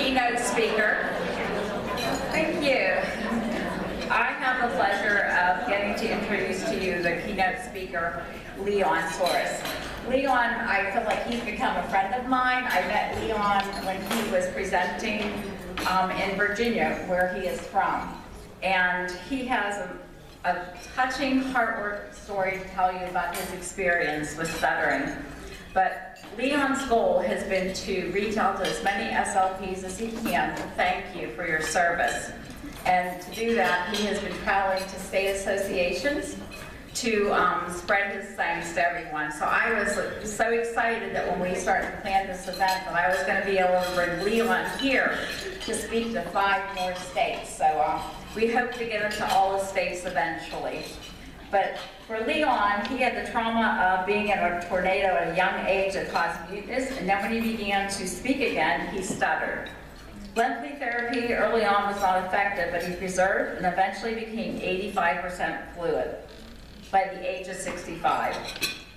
keynote speaker. Thank you. I have the pleasure of getting to introduce to you the keynote speaker, Leon Soros. Leon, I feel like he's become a friend of mine. I met Leon when he was presenting in Virginia, where he is from. And he has a touching, heartwarming story to tell you about his experience with stuttering. But Leon's goal has been to reach out to as many SLPs as he can to thank you for your service. And to do that, he has been traveling to state associations to spread his thanks to everyone. So I was so excited that when we started to plan this event that I was going to be able to bring Leon here to speak to 5 more states. So we hope to get him to all the states eventually. But for Leon, he had the trauma of being in a tornado at a young age that caused muteness, and then when he began to speak again, he stuttered. Lengthy therapy early on was not effective, but he preserved and eventually became 85% fluent by the age of 65.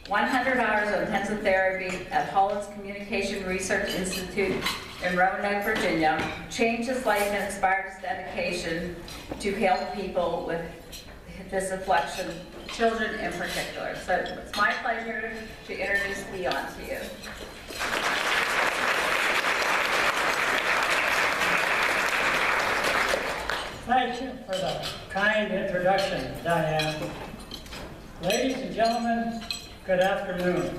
100 hours of intensive therapy at Holland's Communication Research Institute in Roanoke, Virginia, changed his life and inspired his dedication to help people with this affliction, children in particular. So it's my pleasure to introduce Leon to you. Thank you for the kind introduction, Diane. Ladies and gentlemen, good afternoon.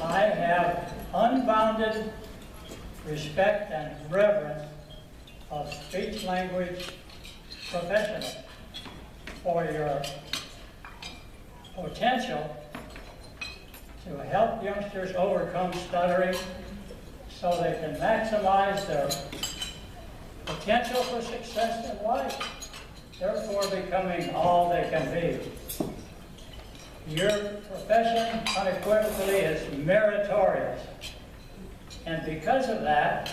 I have unbounded respect and reverence of speech-language professionals for your potential to help youngsters overcome stuttering so they can maximize their potential for success in life, therefore becoming all they can be. Your profession unequivocally is meritorious, and because of that,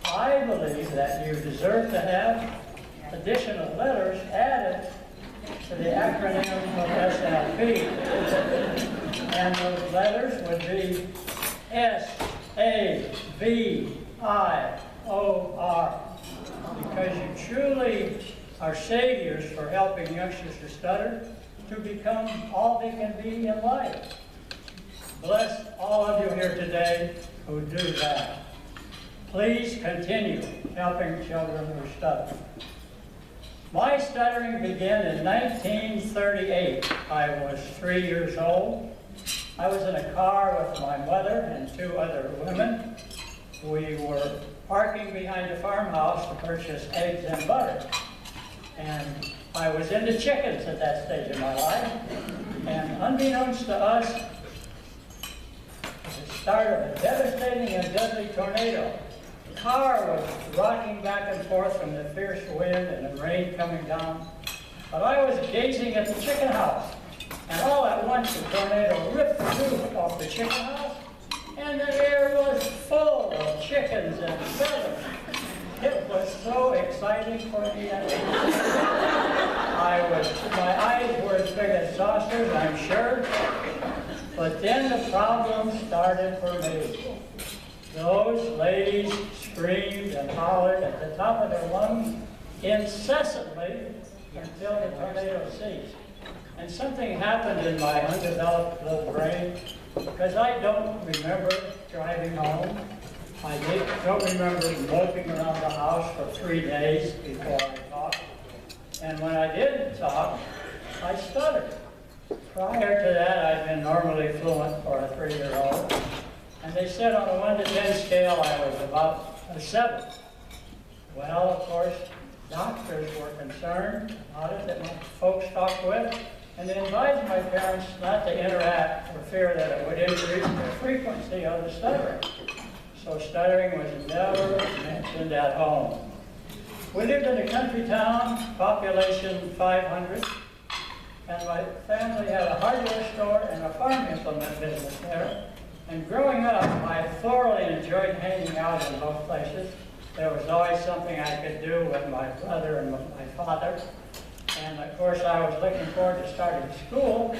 I believe that you deserve to have additional letters added to the acronym of SLP, and those letters would be SAVIOR, because you truly are saviors for helping youngsters to stutter to become all they can be in life. Bless all of you here today who do that. Please continue helping children who stutter. My stuttering began in 1938. I was 3 years old. I was in a car with my mother and 2 other women. We were parking behind a farmhouse to purchase eggs and butter. And I was into chickens at that stage of my life. And unbeknownst to us, at the start of a devastating and deadly tornado. The car was rocking back and forth from the fierce wind and the rain coming down. But I was gazing at the chicken house. And all at once the tornado ripped the roof off the chicken house. And the air was full of chickens and feathers. It was so exciting for me. My eyes were as big as saucers, I'm sure. But then the problem started for me. Those ladies screamed and hollered at the top of their lungs incessantly until the tornado ceased. And something happened in my undeveloped little brain, because I don't remember driving home. I don't remember moping around the house for 3 days before I talked. And when I did talk, I stuttered. Prior to that, I'd been normally fluent for a 3-year-old. And they said on a 1 to 10 scale, I was about a 7. Well, of course, doctors were concerned about it that my folks talked with, and they advised my parents not to interact for fear that it would increase the frequency of the stuttering. So stuttering was never mentioned at home. We lived in a country town, population 500, and my family had a hardware store and a farm implement business there. And growing up, I thoroughly enjoyed hanging out in both places. There was always something I could do with my brother and with my father. And of course, I was looking forward to starting school.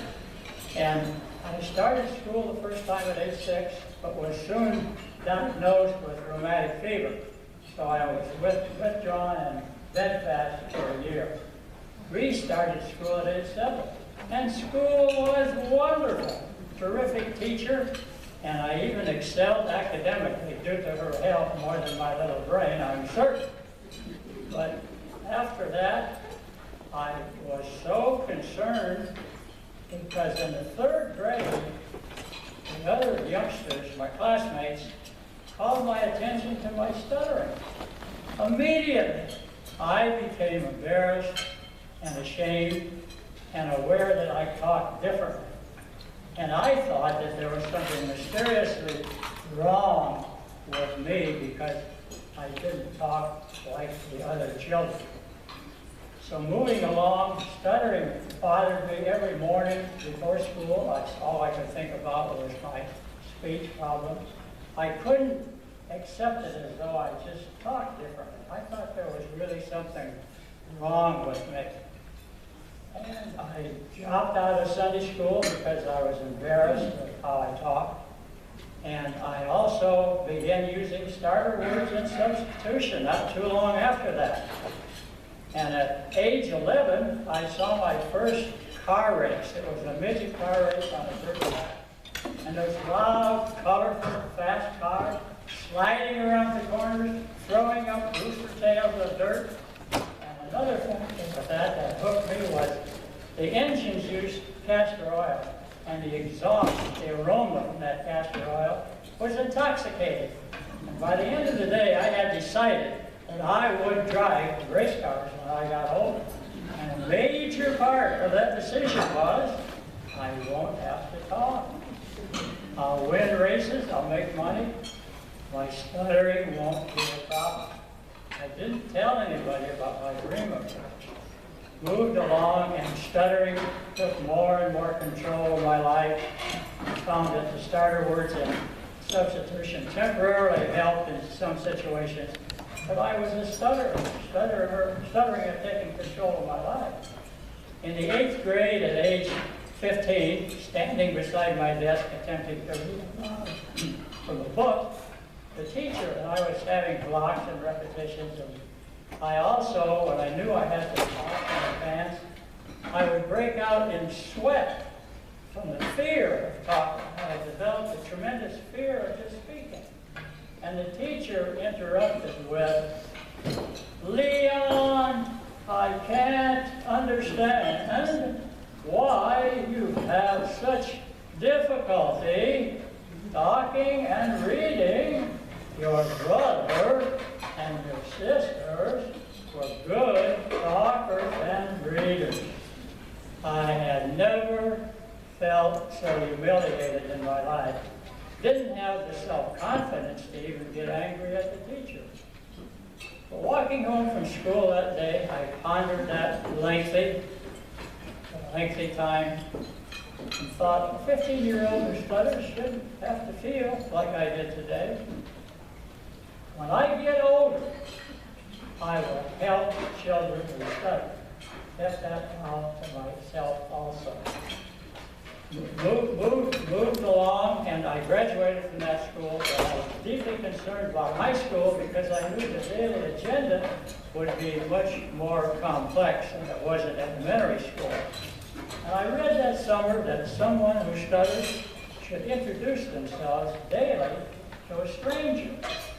And I started school the first time at age 6, but was soon diagnosed with rheumatic fever. so I was withdrawn and bedfast for a year. Restarted school at age 7, and school was wonderful. Terrific teacher, and I even excelled academically due to her help more than my little brain, I'm certain. But after that, I was so concerned because in the 3rd grade, the other youngsters, my classmates, called my attention to my stuttering. Immediately, I became embarrassed and ashamed and aware that I talked differently. And I thought that there was something mysteriously wrong with me because I didn't talk like the other children. So moving along, stuttering bothered me every morning before school. That's all I could think about was my speech problems. I couldn't accept it as though I just talked differently. I thought there was really something wrong with me. And I dropped out of Sunday school because I was embarrassed of how I talked. And I also began using starter words in substitution not too long after that. And at age 11, I saw my first car race. It was a midget car race on a dirt track. And those loud, colorful, fast cars sliding around the corners, throwing up rooster tails of dirt. And another thing with that hooked me was the engines used castor oil, and the exhaust, the aroma from that castor oil, was intoxicating. And by the end of the day, I had decided that I would drive race cars when I got older. And a major part of that decision was, I won't have to talk. I'll win races, I'll make money, my stuttering won't be a problem. I didn't tell anybody about my dream of church. Moved along, and stuttering took more and more control of my life. I found that the starter words and substitution temporarily helped in some situations, but I was a stutterer. Stuttering had taken control of my life. In the 8th grade, at age 15, standing beside my desk attempting to read from a book, the teacher and I was having blocks and repetitions, and I also, when I knew I had to talk in advance, I would break out in sweat from the fear of talking. I developed a tremendous fear of just speaking. And the teacher interrupted with, "Leon, I can't understand why you have such difficulty talking and reading. Your brother and your sisters were good talkers and readers." I had never felt so humiliated in my life. Didn't have the self-confidence to even get angry at the teacher. But walking home from school that day, I pondered that lengthy time and thought, a 15-year-old who stutters shouldn't have to feel like I did today. When I get older, I will help children who stutter. Kept that out to myself also. Moved along, and I graduated from that school, but I was deeply concerned about high school because I knew the daily agenda would be much more complex than it was at elementary school. And I read that summer that someone who stutters should introduce themselves daily to a stranger.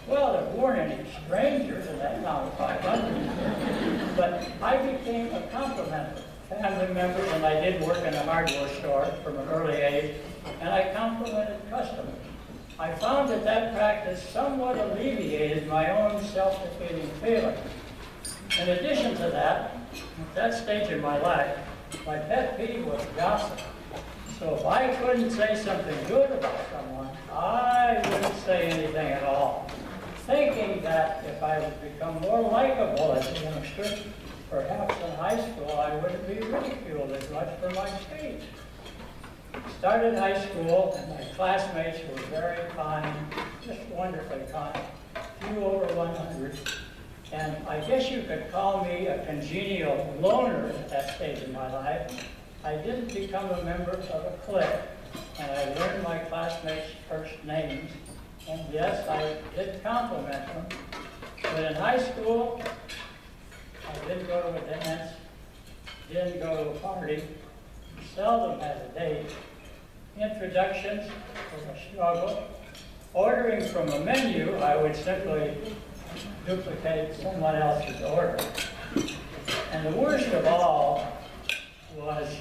Well, there weren't any strangers in that town of 500, but I became a complimenter. Family members, and I did work in a hardware store from an early age, and I complimented customers. I found that that practice somewhat alleviated my own self-defeating feeling. In addition to that, at that stage in my life, my pet peeve was gossip. So if I couldn't say something good about someone, I wouldn't say anything at all, thinking that if I would become more likable as a youngster, perhaps in high school I wouldn't be ridiculed as much for my speech. Started high school, and my classmates were very kind, just wonderfully kind, few over 100. And I guess you could call me a congenial loner at that stage in my life. I didn't become a member of a clique, and I learned my classmates' first names. And yes, I did compliment them. But in high school, I didn't go to a dance, didn't go to a party, seldom had a date. Introductions were a struggle. Ordering from a menu, I would simply duplicate someone else's order. And the worst of all was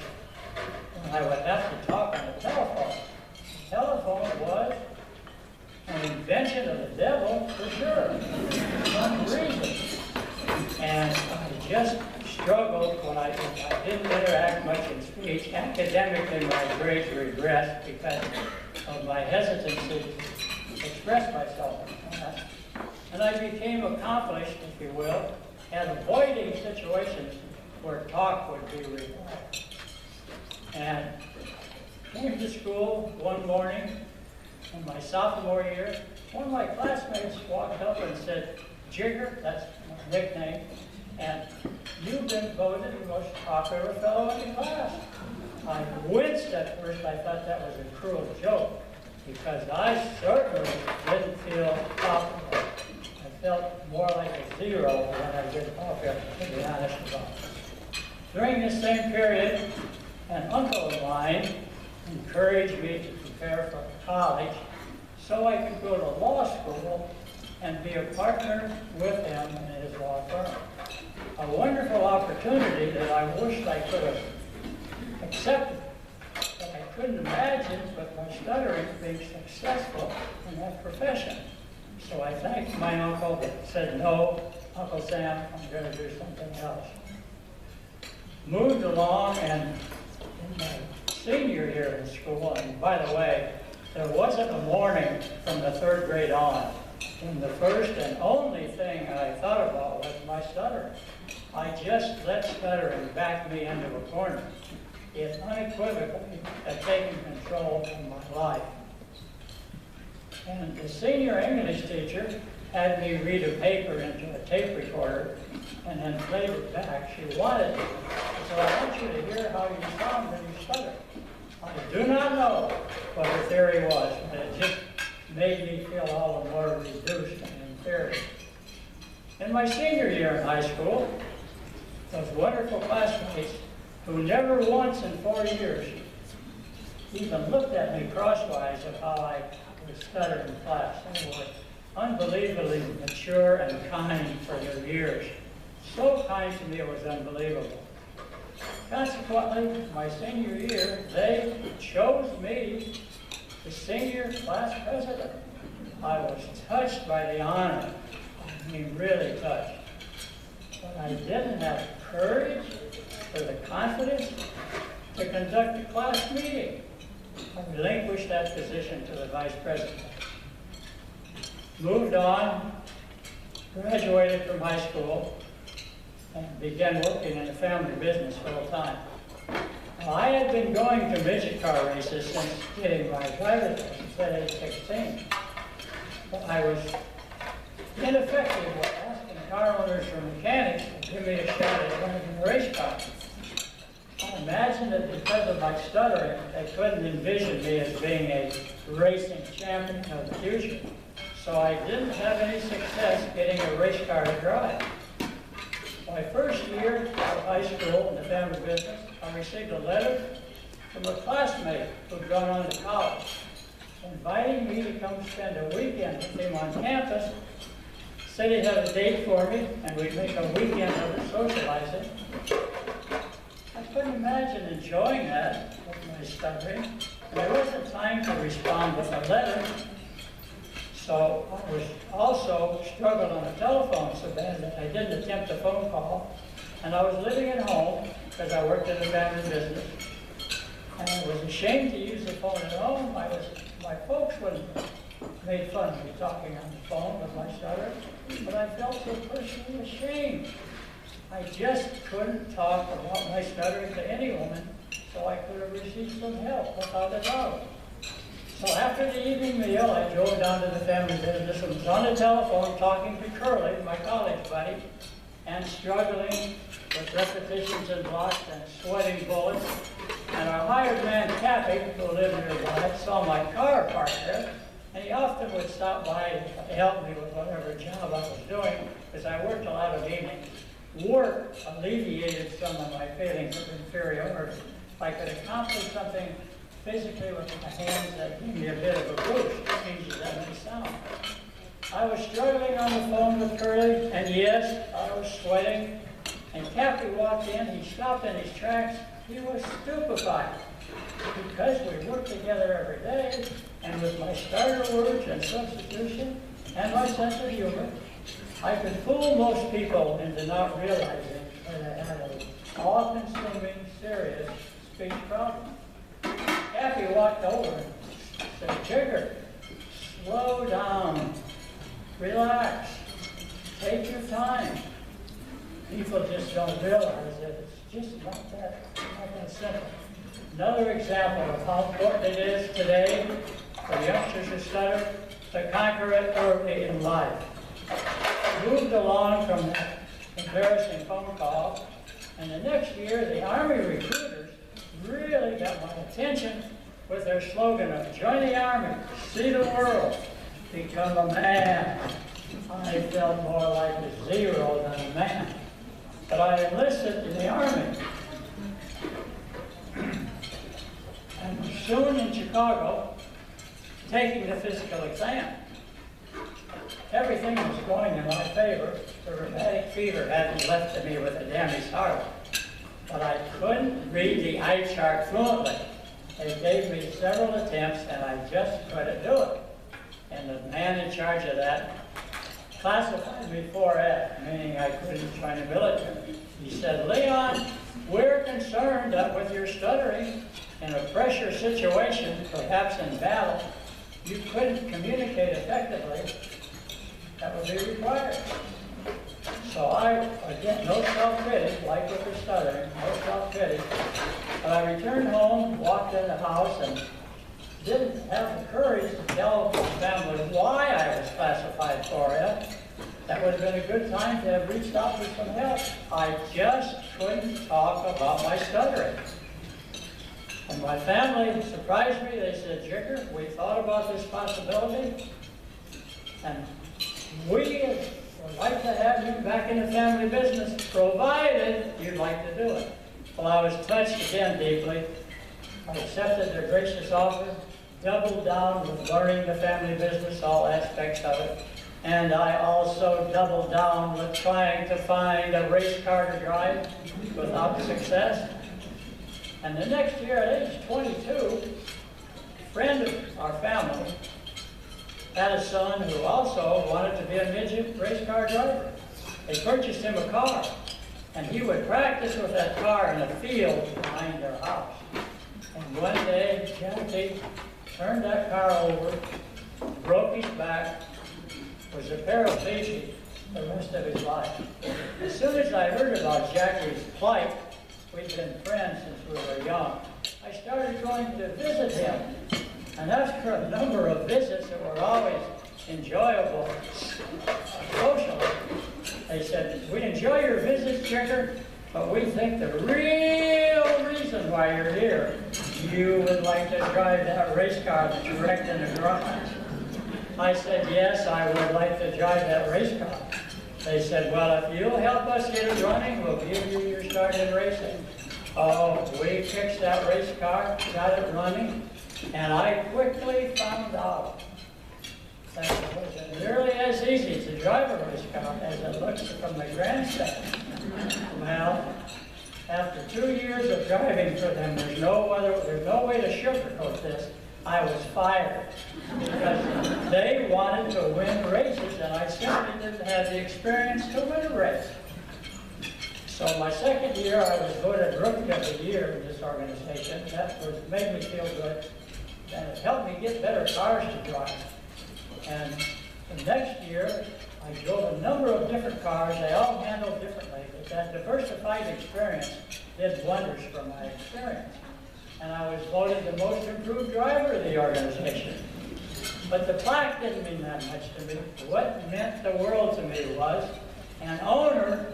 when I would have to talk on the telephone. The telephone was an invention of the devil, for sure, for some reason. And I just struggled when I didn't interact much in speech. Academically, my grades regressed because of my hesitancy to express myself. And I became accomplished, if you will, at avoiding situations where talk would be required. And came to school one morning in my sophomore year. One of my classmates walked up and said, "Jigger," that's my nickname, "and you've been voted the most popular fellow in the class." I winced at first. I thought that was a cruel joke because I certainly didn't feel popular. I felt more like a zero when I did popular, to be honest about it. During this same period, an uncle of mine encouraged me to prepare for college so I could go to law school and be a partner with him in his law firm. A wonderful opportunity that I wished I could have accepted, but I couldn't imagine with my stuttering being successful in that profession. So I thanked my uncle, but said, "No, Uncle Sam, I'm going to do something else." Moved along, and in my senior year in school, and by the way, there wasn't a morning from the 3rd grade on when the first and only thing I thought about was my stuttering. I just let stuttering back me into a corner. It unequivocally had taken control of my life. And the senior English teacher had me read a paper into a tape recorder and then played it back. She wanted it. So I want you to hear how you sound when you stutter. I do not know what her theory was, but it just made me feel all the more reduced and inferior. In my senior year in high school, those wonderful classmates who never once in 4 years even looked at me crosswise of how I would stutter in class. They were unbelievably mature and kind for their years. So kind to me it was unbelievable. Consequently, my senior year, they chose me the senior class president. I was touched by the honor. I mean, really touched. But I didn't have courage or the confidence to conduct a class meeting. I relinquished that position to the vice president. Moved on, graduated from high school, and began working in the family business full time. Now, I had been going to midget car races since getting my driver's license at age 16. But I was ineffective at asking car owners or mechanics to give me a shot at running a race car. I imagined that because of my stuttering, they couldn't envision me as being a racing champion of the future. So I didn't have any success getting a race car to drive. My first year of high school in the family business, I received a letter from a classmate who'd gone on to college, inviting me to come spend a weekend with him on campus. Said he'd have a date for me, and we'd make a weekend of it socializing. I couldn't imagine enjoying that with my stuttering, and there wasn't time to respond with a letter. So I was also struggled on the telephone so bad that I didn't attempt a phone call. And I was living at home because I worked in the family business. And I was ashamed to use the phone at home. My folks would made fun of me talking on the phone with my stutter, but I felt so personally ashamed. I just couldn't talk about my stuttering to any woman, so I could have received some help without a doubt. So after the evening meal, I drove down to the family business and was on the telephone talking to Curly, my college buddy, and struggling with repetitions and blocks and sweating bullets. And our hired man, Cappy, who lived nearby, saw my car parked there And he often would stop by to help me with whatever job I was doing, because I worked a lot of evenings. Work alleviated some of my feelings of inferiority. If I could accomplish something physically with my hands, that gave me a bit of a boost, easy as that may sound. I was struggling on the phone with Curly, and yes, I was sweating. And Cappy walked in, he stopped in his tracks. He was stupefied, because we worked together every day, and with my starter words and substitution, and my sense of humor, I could fool most people into not realizing that I had an all-consuming, serious speech problem. Cappy walked over and said, "Jigger, slow down, relax, take your time." People just don't realize that it's just not that simple. Another example of how important it is today for youngsters who stutter to conquer it early in life. Moved along from that embarrassing phone call, and the next year the Army recruiters really got my attention with their slogan of "Join the Army, see the world, become a man." I felt more like a zero than a man, but I enlisted in the Army. And was soon in Chicago taking the physical exam. Everything was going in my favor. The rheumatic fever hadn't left me with a damaged heart. But I couldn't read the eye chart fluently. They gave me several attempts, and I just couldn't do it. And the man in charge of that classified me 4F, meaning I couldn't join the military. He said, "Leon, we're concerned that with your stuttering in a pressure situation, perhaps in battle, you couldn't communicate effectively. That would be required." So again, no self-pity, like with the stuttering, no self-pity. But I returned home, walked in the house, and didn't have the courage to tell my family why I was classified 4F. That would have been a good time to have reached out for some help. I just couldn't talk about my stuttering. And my family surprised me. They said, "Jigger, we thought about this possibility, and we would like to have you back in the family business, provided you'd like to do it." Well, I was touched again deeply. I accepted their gracious offer, doubled down with learning the family business, all aspects of it, and I also doubled down with trying to find a race car to drive without success. And the next year, at age 22, a friend of our family had a son who also wanted to be a midget race car driver. They purchased him a car, and he would practice with that car in a field behind their house. And one day, Jackie turned that car over, broke his back, was a paraplegic the rest of his life. As soon as I heard about Jackie's plight, we'd been friends since we were young, I started going to visit him. And after a number of visits that were always enjoyable socially, they said, "We enjoy your visits, Jigger, but we think the real reason why you're here, you would like to drive that race car that you wrecked in the garage." I said, "Yes, I would like to drive that race car." They said, "Well, if you'll help us get it running, we'll give you your start in racing." Oh, we fixed that race car, got it running, and I quickly found out that it wasn't nearly as easy to drive a race car as it looks from the grandstand. Well, after 2 years of driving for them, there's no way to sugarcoat this. I was fired because they wanted to win races, and I simply didn't have the experience to win a race. So my second year, I was voted Rookie of the Year in this organization. That made me feel good, and it helped me get better cars to drive. And the next year, I drove a number of different cars. They all handled differently, but that diversified experience did wonders for my experience. And I was voted the most improved driver of the organization. But the plaque didn't mean that much to me. What meant the world to me was an owner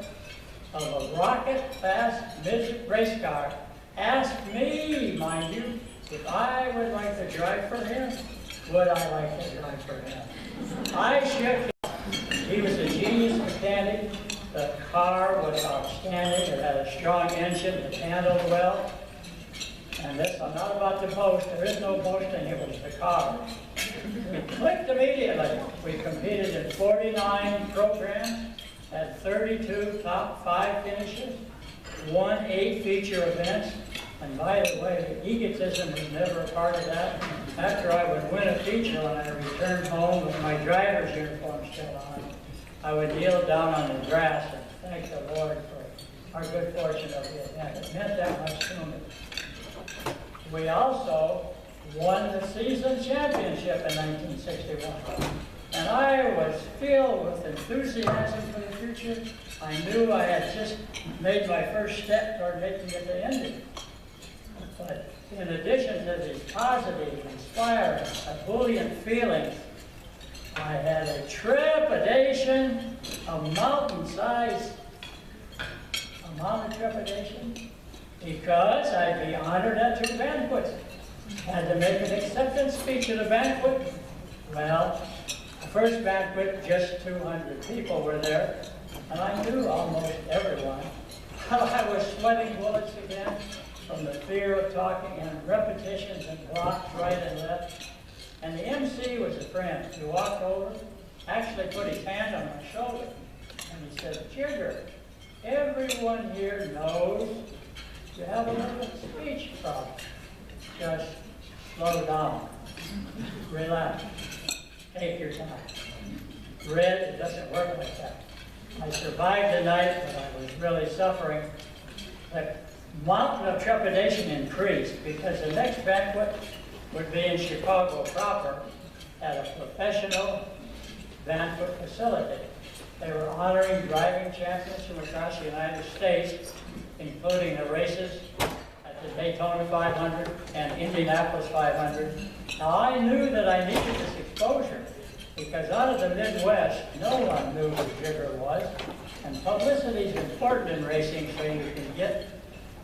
of a rocket-fast midget race car asked me, mind you, if I would like to drive for him. would I like to drive for him? I shook him. He was a genius mechanic. The car was outstanding. It had a strong engine. It handled well. And this, I'm not about to boast. There is no boasting. It was the car. We clicked immediately. We competed in 49 programs, had 32 top 5 finishes, won 8 feature events. And by the way, egotism was never a part of that. After I would win a feature and I returned home with my driver's uniform still on, I would kneel down on the grass and thank the Lord for our good fortune of the event. It meant that much to me. We also won the season championship in 1961. And I was filled with enthusiasm for the future. I knew I had just made my first step toward making it to Indy. But in addition to these positive, inspiring, ebullient feelings, I had a trepidation, a mountain-sized amount of trepidation, because I'd be honored at 2 banquets. Had to make an acceptance speech at a banquet. Well, the first banquet, just 200 people were there, and I knew almost everyone. I was sweating bullets again from the fear of talking and repetitions and blocks right and left. And the MC was a friend. He walked over, actually put his hand on my shoulder, and he said, "Jigger, everyone here knows you have a little speech problem. Just slow down, relax, take your time. Red, it doesn't work like that." I survived the night, but I was really suffering. The mountain of trepidation increased because the next banquet would be in Chicago proper at a professional banquet facility. They were honoring driving champions from across the United States, including the races at the Daytona 500 and Indianapolis 500. Now, I knew that I needed this exposure because out of the Midwest, no one knew who Jigger was. And publicity is important in racing so you can get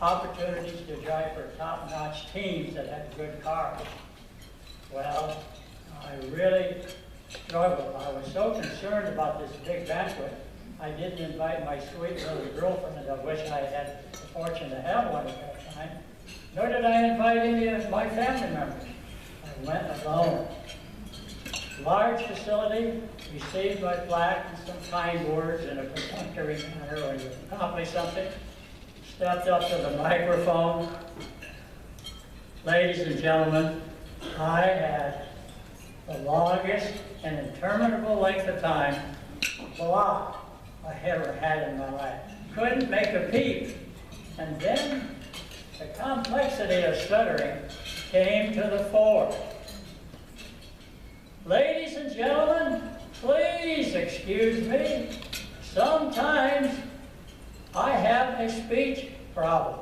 opportunities to drive for top-notch teams that have good cars. Well, I really struggled. I was so concerned about this big banquet, I didn't invite my sweet little girlfriend. I wish I had the fortune to have one at that time. Nor did I invite any of my family members. I went alone. Large facility, received my plaque and some kind words in a perfunctory manner when you accomplish something. Stepped up to the microphone. Ladies and gentlemen, I had the longest and interminable length of time block I ever had in my life. Couldn't make a peep. And then the complexity of stuttering came to the fore. Ladies and gentlemen, please excuse me. Sometimes I have a speech problem.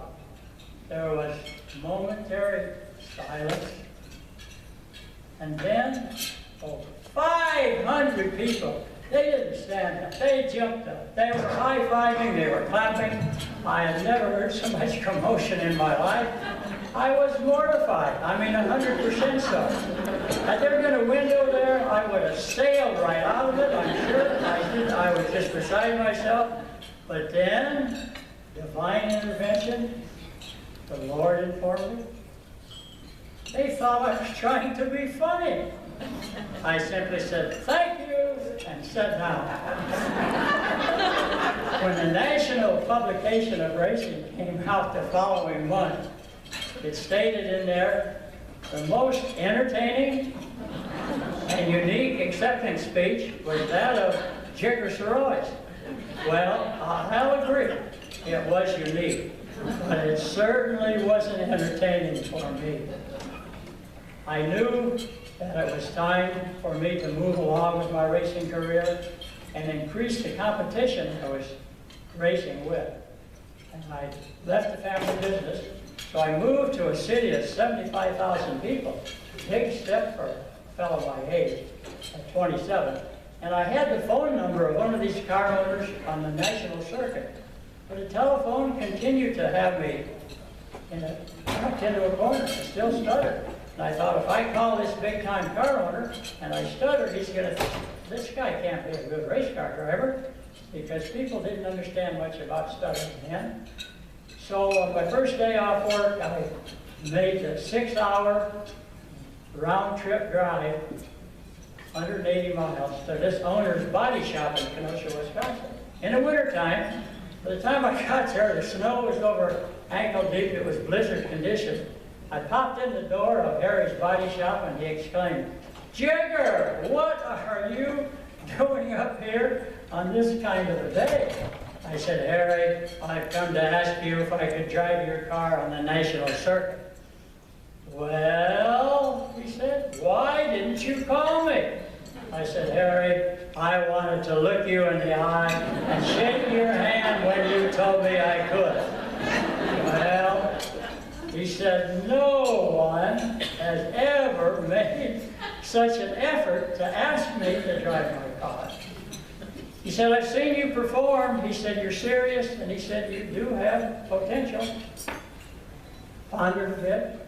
There was momentary silence. And then, over 500 people, they didn't stand up, they jumped up. They were high-fiving, they were clapping. I had never heard so much commotion in my life. I was mortified, 100% so. Had there been a window there, I would have sailed right out of it, I'm sure. I was just beside myself. But then, divine intervention, the Lord informed me. They thought I was trying to be funny. I simply said, "Thank you," and sat down. When the National Publication of Racing came out the following month, it stated in there, the most entertaining and unique acceptance speech was that of Jigger Soroy's. Well, I'll agree, it was unique, but it certainly wasn't entertaining for me. I knew that it was time for me to move along with my racing career and increase the competition I was racing with. And I left the family business, so I moved to a city of 75,000 people. Big step for a fellow my age, at 27. And I had the phone number of one of these car owners on the national circuit. But the telephone continued to have me tucked into a corner. I still stuttered. And I thought, if I call this big-time car owner and I stutter, he's going to think, this guy can't be a good race car driver, because people didn't understand much about stuttering then. So on my first day off work, I made the 6-hour round-trip drive, 180 miles, to this owner's body shop in Kenosha, Wisconsin. In the wintertime, by the time I got there, the snow was over ankle deep. It was blizzard condition. I popped in the door of Harry's body shop and he exclaimed, "Jigger, what are you doing up here on this kind of a day?" I said, "Harry, I've come to ask you if I could drive your car on the national circuit." "Well," he said, "why didn't you call me?" I said, "Harry, I wanted to look you in the eye and shake your hand when you told me I could." Well, he said, "No one has ever made such an effort to ask me to drive my car." He said, "I've seen you perform." He said, "You're serious?" And he said, "You do have potential." Pondered a bit.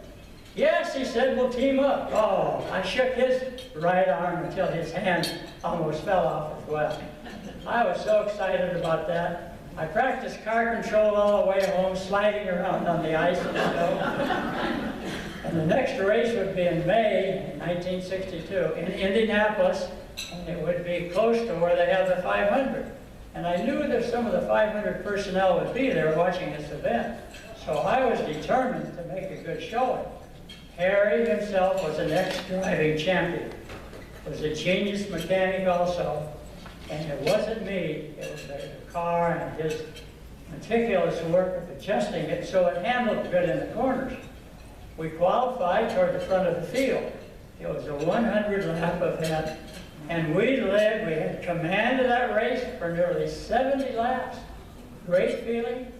"Yes," he said, "we'll team up." Oh, I shook his right arm until his hand almost fell off as well. I was so excited about that. I practiced car control all the way home, sliding around on the ice and snow. And the next race would be in May 1962 in Indianapolis, and it would be close to where they have the 500. And I knew that some of the 500 personnel would be there watching this event. So I was determined to make a good showing. Harry himself was an ex-driving champion, was a genius mechanic also, and it wasn't me, it was the car and his meticulous work of adjusting it so it handled good in the corners. We qualified toward the front of the field. It was a 100-lap event, and we led. We had command of that race for nearly 70 laps. Great feeling,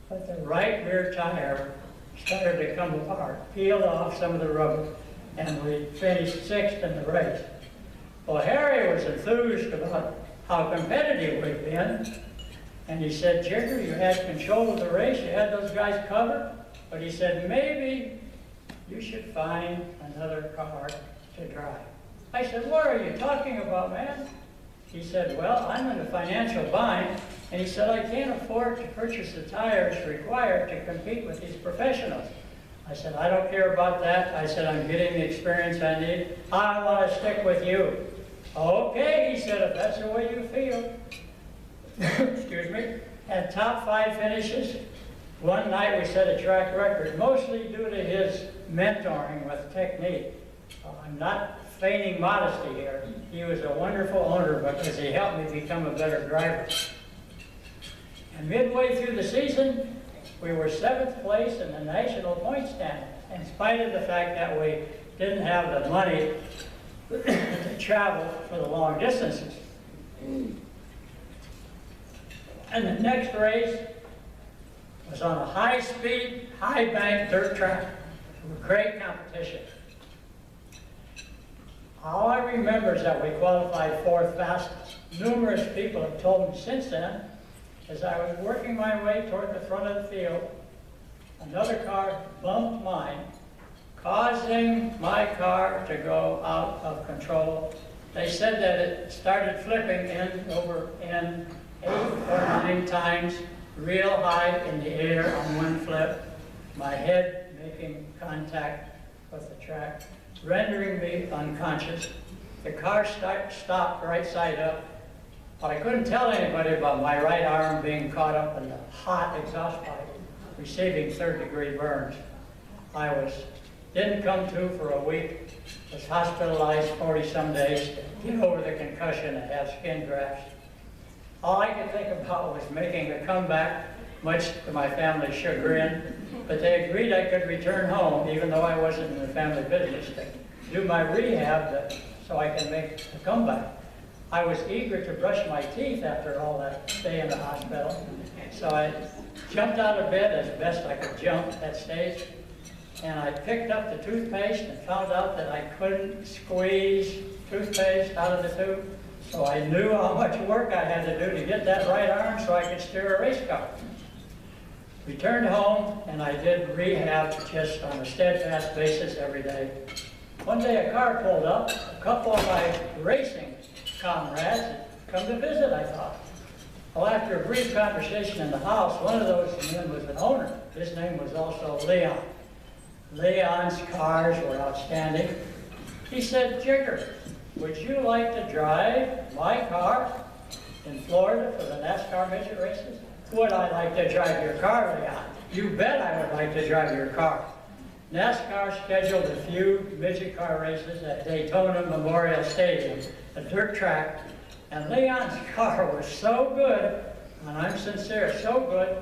but the right rear tire started to come apart, peeled off some of the rubber, and we finished 6th in the race. Well, Harry was enthused about how competitive we'd been, and he said, "Jigger, you had control of the race, you had those guys covered, but," he said, "maybe you should find another car to drive." I said, "What are you talking about, man?" He said, "Well, I'm in a financial bind," and he said, "I can't afford to purchase the tires required to compete with these professionals." I said, "I don't care about that." I said, "I'm getting the experience I need. I want to stick with you." "Okay," he said, "if that's the way you feel." Excuse me. Had top 5 finishes. One night we set a track record, mostly due to his mentoring with technique. I'm not feigning modesty here. He was a wonderful owner because he helped me become a better driver. And midway through the season, we were 7th place in the national point standing, in spite of the fact that we didn't have the money to travel for the long distances. And the next race was on a high-speed, high-bank dirt track. Great competition. All I remember is that we qualified 4th fastest. Numerous people have told me since then, as I was working my way toward the front of the field, another car bumped mine, causing my car to go out of control. They said that it started flipping end over end 8 or 9 times, real high in the air on one flip, my head making contact with the track, rendering me unconscious. The car stopped right side up, but I couldn't tell anybody about my right arm being caught up in the hot exhaust pipe, receiving 3rd-degree burns. I didn't come to for a week, was hospitalized 40-some days to get over the concussion and have skin grafts. All I could think about was making a comeback, much to my family's chagrin, but they agreed I could return home, even though I wasn't in the family business, to do my rehab so I can make a comeback. I was eager to brush my teeth after all that stay in the hospital, so I jumped out of bed as best I could jump at that stage, and I picked up the toothpaste and found out that I couldn't squeeze toothpaste out of the tube, so I knew how much work I had to do to get that right arm so I could steer a race car. Returned home, and I did rehab just on a steadfast basis every day. One day a car pulled up, a couple of my racing comrades had come to visit, I thought. Well, after a brief conversation in the house, one of those men was an owner. His name was also Leon. Leon's cars were outstanding. He said, "Jigger, would you like to drive my car in Florida for the NASCAR midget races?" "Would I like to drive your car, Leon?" "You bet I would like to drive your car." NASCAR scheduled a few midget car races at Daytona Memorial Stadium, a dirt track, and Leon's car was so good, and I'm sincere, so good,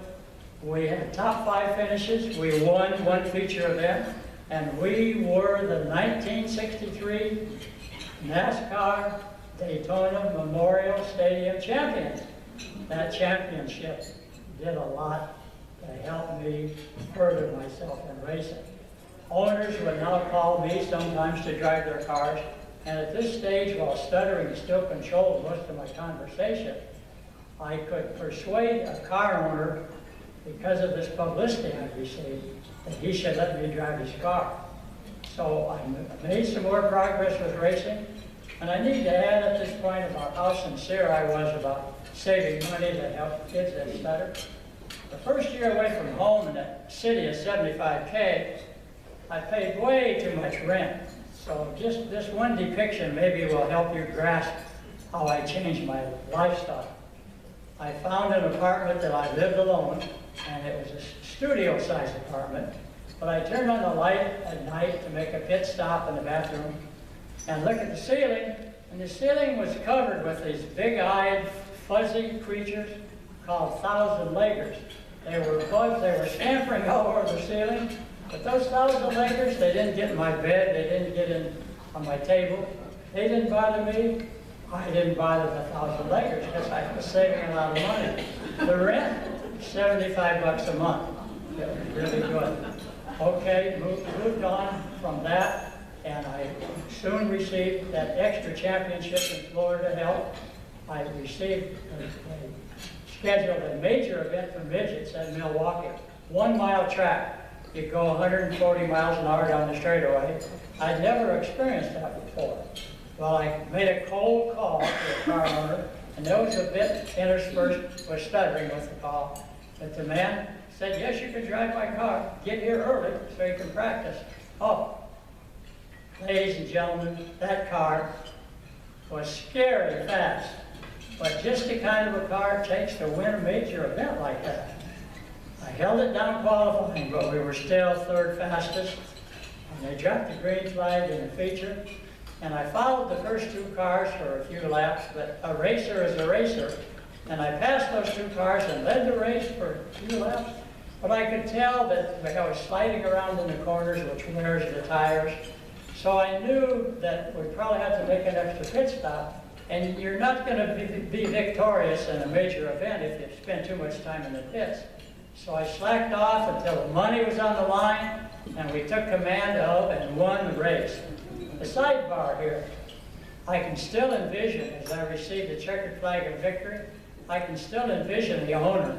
we had top 5 finishes, we won one feature event, and we were the 1963 NASCAR Daytona Memorial Stadium champions. That championship did a lot to help me further myself in racing. Owners would now call me sometimes to drive their cars, and at this stage, while stuttering still controlled most of my conversation, I could persuade a car owner, because of this publicity I received, that he should let me drive his car. So I made some more progress with racing, and I need to add at this point about how sincere I was about saving money to help kids that stutter. The first year away from home in that city of 75K, I paid way too much rent. So just this one depiction maybe will help you grasp how I changed my lifestyle. I found an apartment that I lived alone, and it was a studio-sized apartment, but I turned on the light at night to make a pit stop in the bathroom and look at the ceiling, and the ceiling was covered with these big-eyed, fuzzy creatures called thousand-leggers. They were bugs, they were scampering all over the ceiling, but those thousand-leggers, they didn't get in my bed, they didn't get in on my table, they didn't bother me, I didn't bother the thousand-leggers because I was saving a lot of money. The rent, $75 a month. It was really good. Okay, moved on from that, and I soon received that extra championship in Florida help. I received scheduled a major event for midgets at Milwaukee. 1 mile track. You go 140 miles an hour down the straightaway. I'd never experienced that before. Well, I made a cold call to a car owner, and there was a bit interspersed with stuttering with the call. But the man said, "Yes, you can drive my car. Get here early so you can practice." Oh, ladies and gentlemen, that car was scary fast, but just the kind of a car it takes to win a major event like that. I held it down qualifying, but we were still third fastest, and they dropped the green flag in the feature, and I followed the first 2 cars for a few laps, but a racer is a racer, and I passed those 2 cars and led the race for a few laps, but I could tell that I was sliding around in the corners, which wears the tires, so I knew that we probably had to make an extra pit stop, and you're not going to be victorious in a major event if you spend too much time in the pits. So I slacked off until the money was on the line, and we took command of and won the race. The sidebar here, I can still envision, as I received the checkered flag of victory, I can still envision the owner.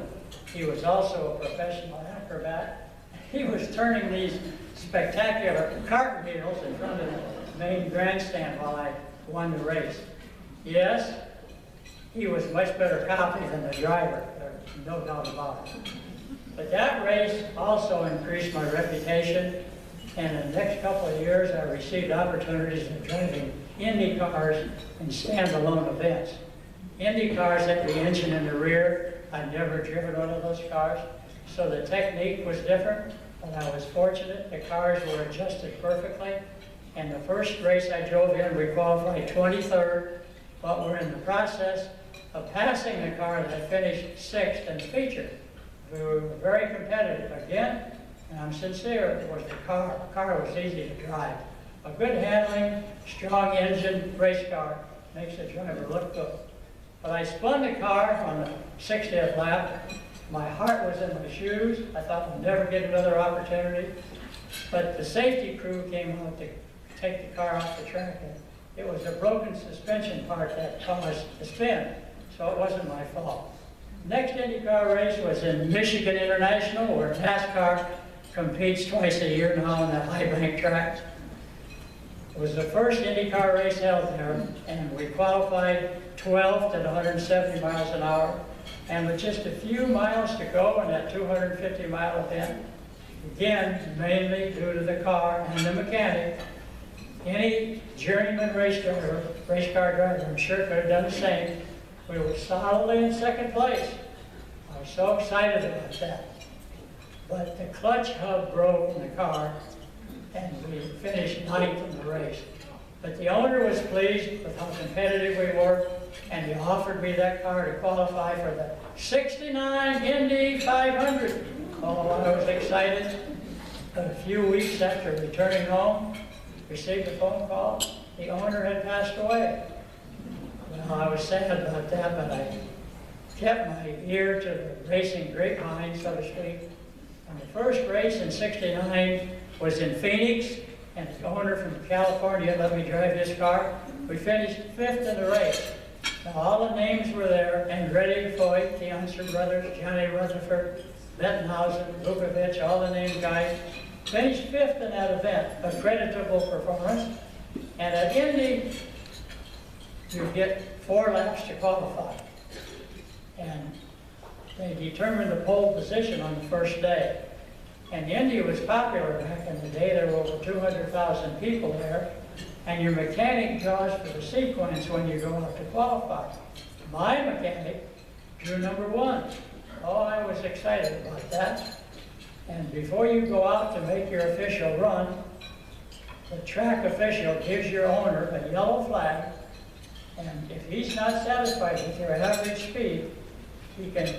He was also a professional acrobat. He was turning these spectacular cartwheels in front of the main grandstand while I won the race. Yes, he was much better copy than the driver, there's no doubt about it. But that race also increased my reputation, and in the next couple of years I received opportunities of driving Indy cars in standalone events. Indy cars had the engine in the rear. I'd never driven one of those cars, so the technique was different, but I was fortunate. The cars were adjusted perfectly, and the first race I drove in, we qualified 23rd, but we're in the process of passing the car that finished 6th in the feature. We were very competitive again, and I'm sincere, it was the car. The car was easy to drive. A good handling, strong engine race car makes the driver look good. But I spun the car on the 60th lap. My heart was in my shoes. I thought I'd never get another opportunity. But the safety crew came out to take the car off the track. And it was a broken suspension part that caused the spin, so it wasn't my fault. Next IndyCar race was in Michigan International, where NASCAR competes twice a year now on that high bank track. It was the first IndyCar race held there, and we qualified 12th at 170 miles an hour. And with just a few miles to go in that 250-mile event, again, mainly due to the car and the mechanic, any journeyman race car driver, I'm sure could have done the same. We were solidly in second place. I was so excited about that. But the clutch hub broke in the car, and we finished ninth in the race. But the owner was pleased with how competitive we were, and he offered me that car to qualify for the '69 Indy 500. Oh, I was excited. But a few weeks after returning home, received a phone call. The owner had passed away. Well, I was sad about that, but I kept my ear to the racing grapevine, so to speak. And the first race in '69 was in Phoenix, and the owner from California let me drive his car. We finished 5th in the race. Now, all the names were there, and Reddy Foyt, the Unser brothers, Johnny Rutherford, Bettenhausen, Vukovic, all the named guys. Finished 5th in that event, a creditable performance. And at Indy, you get 4 laps to qualify. And they determined the pole position on the first day. And Indy was popular back in the day. There were over 200,000 people there. And your mechanic draws for the sequence when you go out to qualify. My mechanic drew number 1. Oh, I was excited about that. And before you go out to make your official run, the track official gives your owner a yellow flag, and if he's not satisfied with your average speed, he can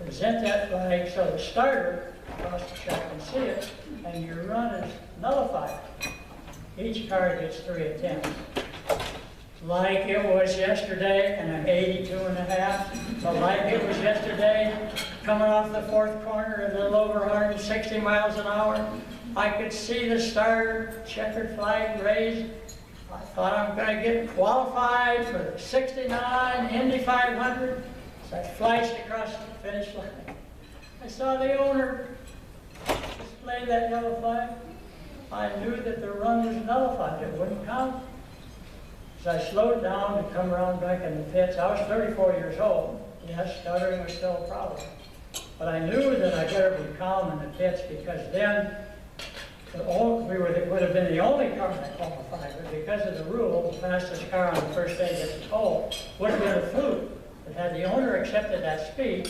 present that flag so the starter across the track can see it, and your run is nullified. Each car gets 3 attempts. Like it was yesterday, and I'm 82.5, but like it was yesterday, coming off the 4th corner at a little over 160 miles an hour, I could see the starter, checkered flag raised. I thought I'm going to get qualified for the '69 Indy 500. So I flashed across the finish line. I saw the owner display that yellow flag. I knew that the run was nullified. It wouldn't count. So I slowed down to come around back in the pits. I was 34 years old. Yes, stuttering was still a problem. But I knew that I better be calm in the pits, because then would have been the only car that qualified. But because of the rule, the fastest car on the first day gets a pole. Would have been a fluke. But had the owner accepted that speed,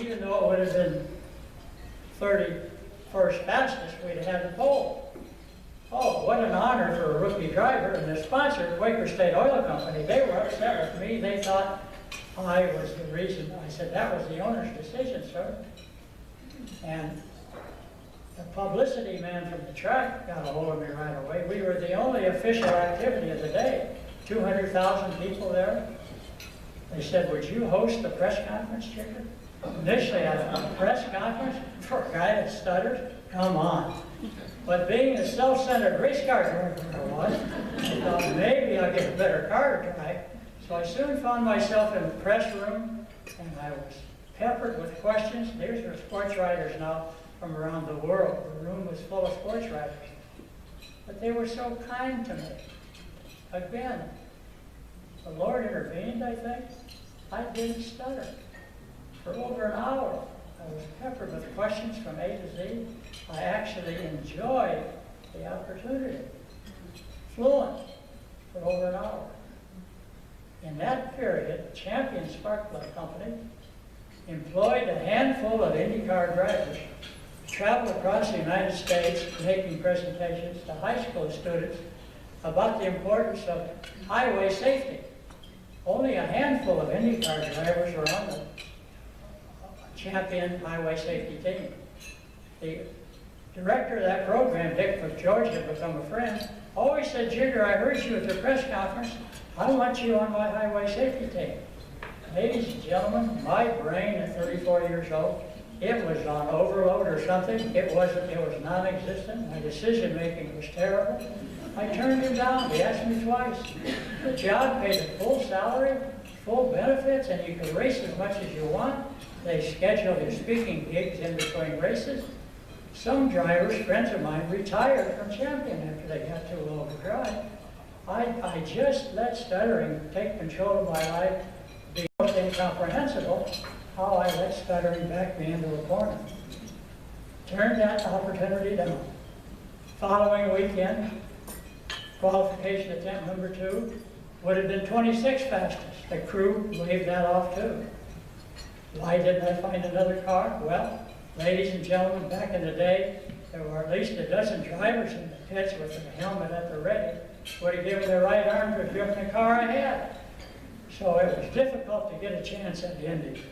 even though it would have been 31st fastest, we'd have had the pole. Oh, what an honor for a rookie driver. And the sponsor, Quaker State Oil Company, they were upset with me. They thought I was the reason. I said, that was the owner's decision, sir. And the publicity man from the track got a hold of me right away. We were the only official activity of the day. 200,000 people there. They said, would you host the press conference, Chicker? Initially, I thought, a press conference for a guy that stutters? Come on. But being the self-centered race car driver I was, I thought maybe I'll get a better car to drive. So I soon found myself in the press room, and I was peppered with questions. These were sports writers now from around the world. The room was full of sports writers. But they were so kind to me. Again, the Lord intervened, I think. I didn't stutter. For over an hour, I was peppered with questions from A to Z. I actually enjoyed the opportunity. Fluent for over an hour. In that period, Champion Spark Plug Company employed a handful of IndyCar drivers to travel across the United States making presentations to high school students about the importance of highway safety. Only a handful of IndyCar drivers were on the Champion Highway Safety team. The director of that program, Dick McGeorge, had become a friend. Always said, Jigger, I heard you at the press conference. I want you on my highway safety team. Ladies and gentlemen, my brain at 34 years old, it was on overload or something. It was non-existent. My decision making was terrible. I turned him down. He asked me twice. The job paid a full salary, full benefits, and you can race as much as you want. They schedule your speaking gigs in between races. Some drivers, friends of mine, retired from champion after they got too old to drive. I just let stuttering take control of my life. Be most incomprehensible how I let stuttering back me into a corner. Turned that opportunity down. Following weekend, qualification attempt number 2 would have been 26 fastest. The crew waved that off too. Why didn't I find another car? Well, ladies and gentlemen, back in the day, there were at least a dozen drivers in the pits with their helmet at the ready. Would have given their right arm to drift the car ahead. So it was difficult to get a chance at the Indy.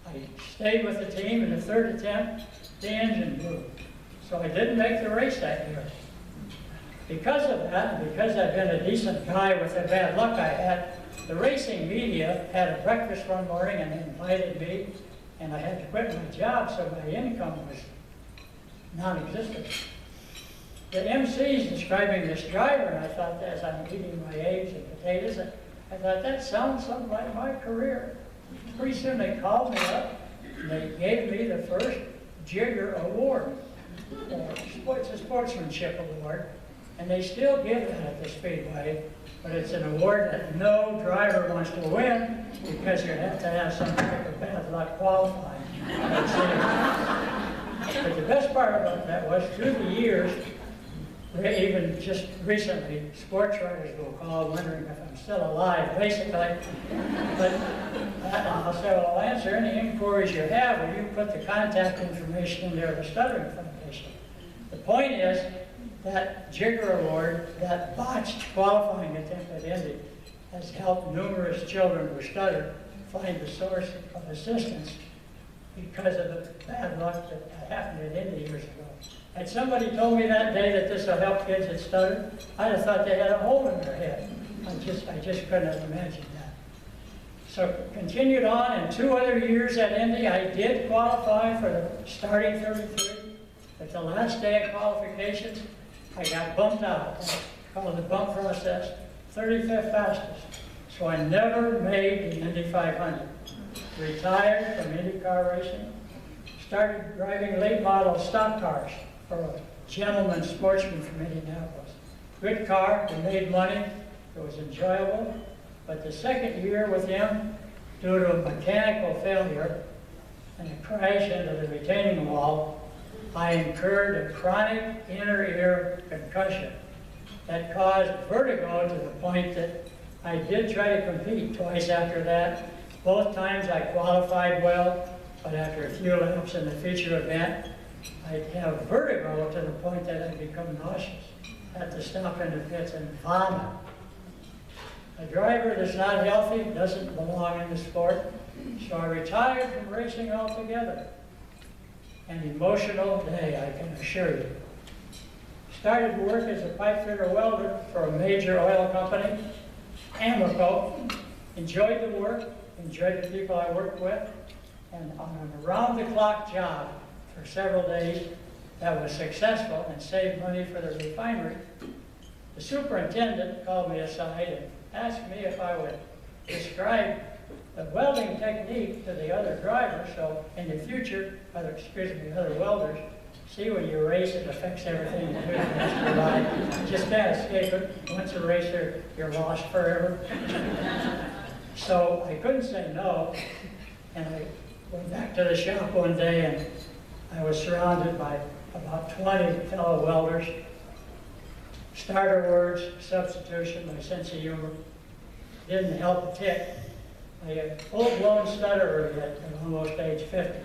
I stayed with the team. In the third attempt, the engine blew. So I didn't make the race that year. Because of that, and because I've been a decent guy with the bad luck I had, the racing media had a breakfast one morning and they invited me, and I had to quit my job, so my income was non-existent. The MC's describing this driver, and I thought, as I'm eating my eggs and potatoes, I thought, that sounds something like my career. Pretty soon they called me up, and they gave me the first Jigger Award. It's a sportsmanship award, and they still give that at the Speedway, but it's an award that no driver wants to win because you have to have some type of bad luck qualifying. But the best part about that was, through the years, even just recently, sports writers will call wondering if I'm still alive, basically. But I'll say, well, I'll answer any inquiries you have, or you put the contact information in there of the Stuttering Foundation. The point is, that Jigger Award, that botched qualifying attempt at Indy, has helped numerous children who stutter find the source of assistance because of the bad luck that happened at Indy years ago. Had somebody told me that day that this will help kids that stutter, I'd have thought they had a hole in their head. I just couldn't have imagined that. So continued on, in 2 other years at Indy, I did qualify for the starting 33. At the last day of qualifications, I got bumped out. It's called the bump process, 35th fastest. So I never made the Indy 500. Retired from IndyCar racing. Started driving late model stock cars for a gentleman sportsman from Indianapolis. Good car, we made money, it was enjoyable. But the second year with him, due to a mechanical failure and a crash into the retaining wall, I incurred a chronic inner ear concussion that caused vertigo to the point that I did try to compete twice after that. Both times I qualified well, but after a few laps in the feature event, I'd have vertigo to the point that I'd become nauseous. Had to stop in the pits and vomit. A driver that's not healthy doesn't belong in the sport, so I retired from racing altogether. An emotional day, I can assure you. Started work as a pipe fitter welder for a major oil company, Amoco. Enjoyed the work, enjoyed the people I worked with, and on an around-the-clock job for several days that was successful and saved money for the refinery. The superintendent called me aside and asked me if I would describe the welding technique to the other drivers, so in the future, other welders, see when you race, it affects everything you do the rest of your life. You just can't escape it. Once a racer, you're lost forever. So I couldn't say no, and I went back to the shop one day, and I was surrounded by about 20 fellow welders. Starter words, substitution, my sense of humor didn't help a tick. I had a full-blown stutterer at almost age 50.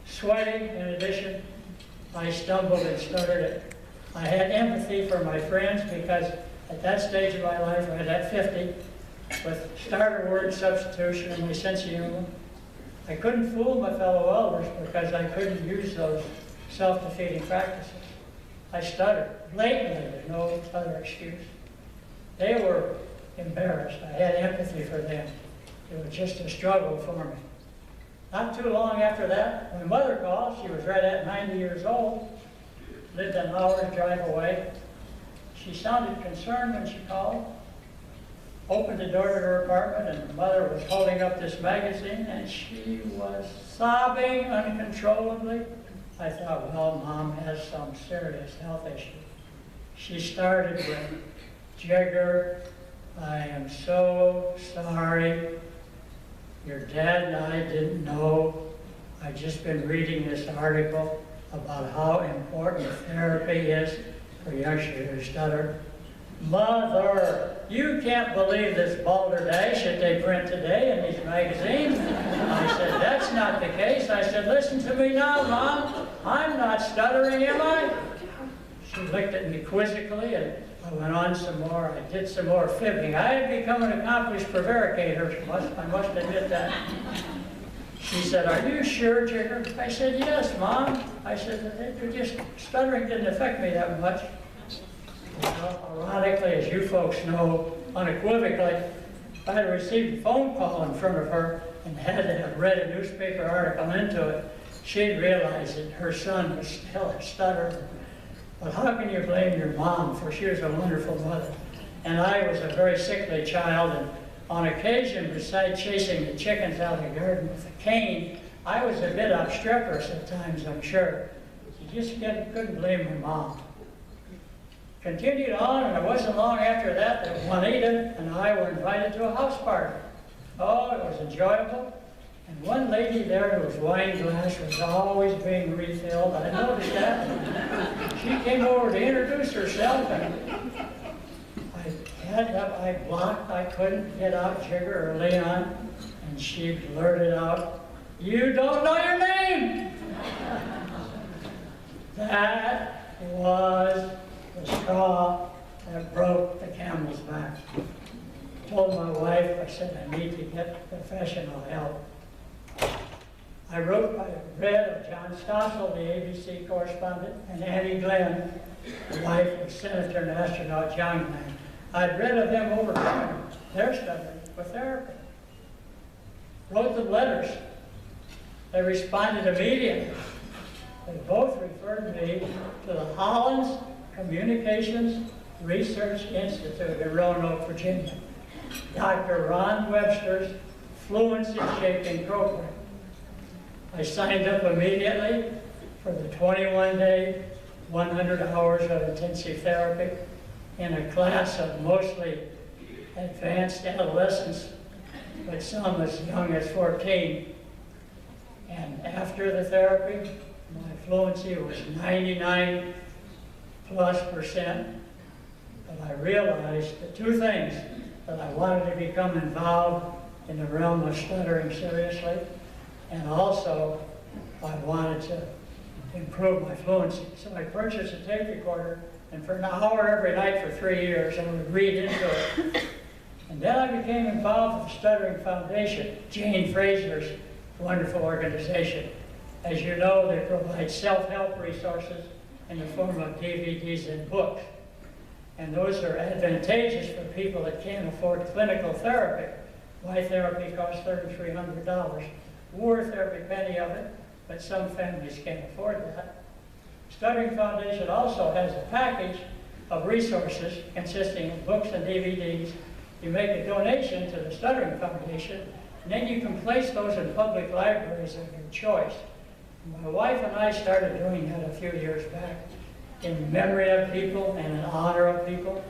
Sweating, in addition, I stumbled and stuttered it. I had empathy for my friends because at that stage of my life, I was at 50, with starter word substitution and my sense of humor. I couldn't fool my fellow welders because I couldn't use those self-defeating practices. I stuttered blatantly, there's no other excuse. They were embarrassed. I had empathy for them. It was just a struggle for me. Not too long after that, my mother called. She was right at 90 years old, lived an hour's drive away. She sounded concerned when she called. opened the door to her apartment, and the mother was holding up this magazine, and she was sobbing uncontrollably. I thought, well, Mom has some serious health issue. She started with, "Jigger, I am so sorry. Your dad and I didn't know. I've just been reading this article about how important therapy is for youngsters who stutter. Mother, you can't believe this balderdash that they print today in these magazines." I said, "That's not the case." I said, "Listen to me now, Mom. I'm not stuttering, am I?" She looked at me quizzically, and I went on some more. I did some more fibbing. I had become an accomplished prevaricator. I must admit that. She said, "Are you sure, Jigger?" I said, "Yes, Mom." I said, stuttering didn't affect me that much. Well, ironically, as you folks know, unequivocally, I had received a phone call in front of her and had read a newspaper article into it. She'd realized that her son was still a stutterer. But how can you blame your mom, for she was a wonderful mother. And I was a very sickly child, and on occasion, besides chasing the chickens out of the garden with a cane, I was a bit obstreperous at times, I'm sure. You just couldn't blame my mom. Continued on, and it wasn't long after that that Juanita and I were invited to a house party. Oh, it was enjoyable. And one lady there whose wine glass was always being refilled, I noticed that. She came over to introduce herself, and I had up, I blocked, I couldn't get out Jigger or Leon, and she blurted out, "You don't know your name!" That was the straw that broke the camel's back. I told my wife, I said, "I need to get professional help." I read of John Stossel, the ABC correspondent, and Annie Glenn, the wife of Senator and astronaut John Glenn. I'd read of them overcoming their stuttering with therapy. Wrote them letters. They responded immediately. They both referred me to the Hollins Communications Research Institute in Roanoke, Virginia. Dr. Ron Webster's Fluency Shaping Program. I signed up immediately for the 21-day, 100 hours of intensive therapy in a class of mostly advanced adolescents, but some as young as 14. And after the therapy, my fluency was 99+%. But I realized the two things: that I wanted to become involved in the realm of stuttering seriously, and also I wanted to improve my fluency. So I purchased a tape recorder, and for an hour every night for 3 years, I would read into it. And then I became involved with the Stuttering Foundation, Jane Fraser's wonderful organization. As you know, they provide self-help resources in the form of DVDs and books. And those are advantageous for people that can't afford clinical therapy. My therapy costs $3,300. Worth every penny of it, but some families can't afford that. Stuttering Foundation also has a package of resources consisting of books and DVDs. You make a donation to the Stuttering Foundation, and then you can place those in public libraries of your choice. My wife and I started doing that a few years back in memory of people and in honor of people.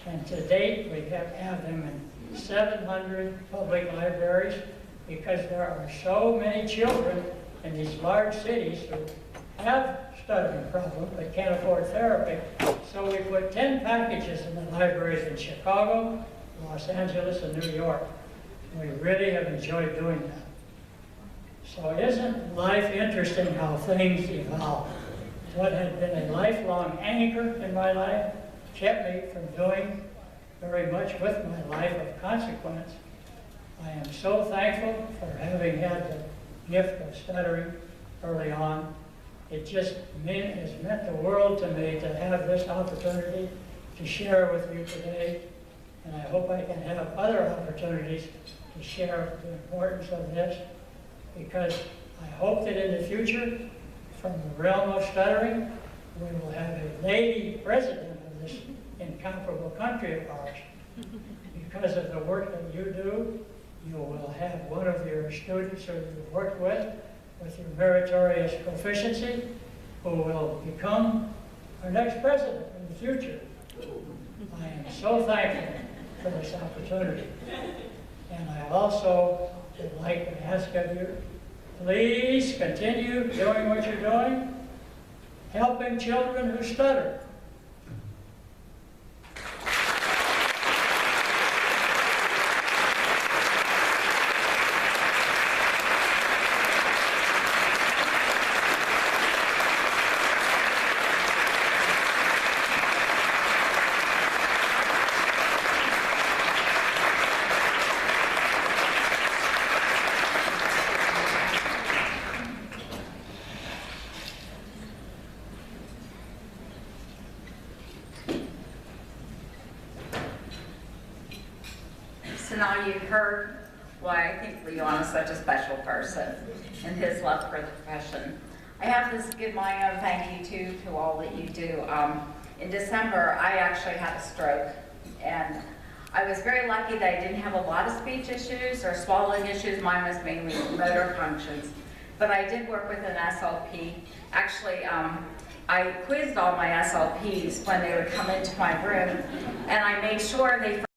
And to date, we have them in 700 public libraries, because there are so many children in these large cities who have stuttering problems but can't afford therapy. So we put 10 packages in the libraries in Chicago, Los Angeles, and New York. We really have enjoyed doing that. So isn't life interesting how things evolve? What had been a lifelong anchor in my life kept me from doing very much with my life of consequence. I am so thankful for having had the gift of stuttering early on. It just has meant the world to me to have this opportunity to share with you today. And I hope I can have other opportunities to share the importance of this, because I hope that in the future, from the realm of stuttering, we will have a lady president of this incomparable country of ours. because of the work that you do, you will have one of your students who you work with your meritorious proficiency, who will become our next president in the future. I am so thankful for this opportunity. And I also would like to ask of you, please continue doing what you're doing, helping children who stutter. So now you've heard why I think Leon is such a special person and his love for the profession. I have to give my own thank you too to all that you do. In December, I actually had a stroke, and I was very lucky that I didn't have a lot of speech issues or swallowing issues. Mine was mainly motor functions. But I did work with an SLP. Actually, I quizzed all my SLPs when they would come into my room, and I made sure they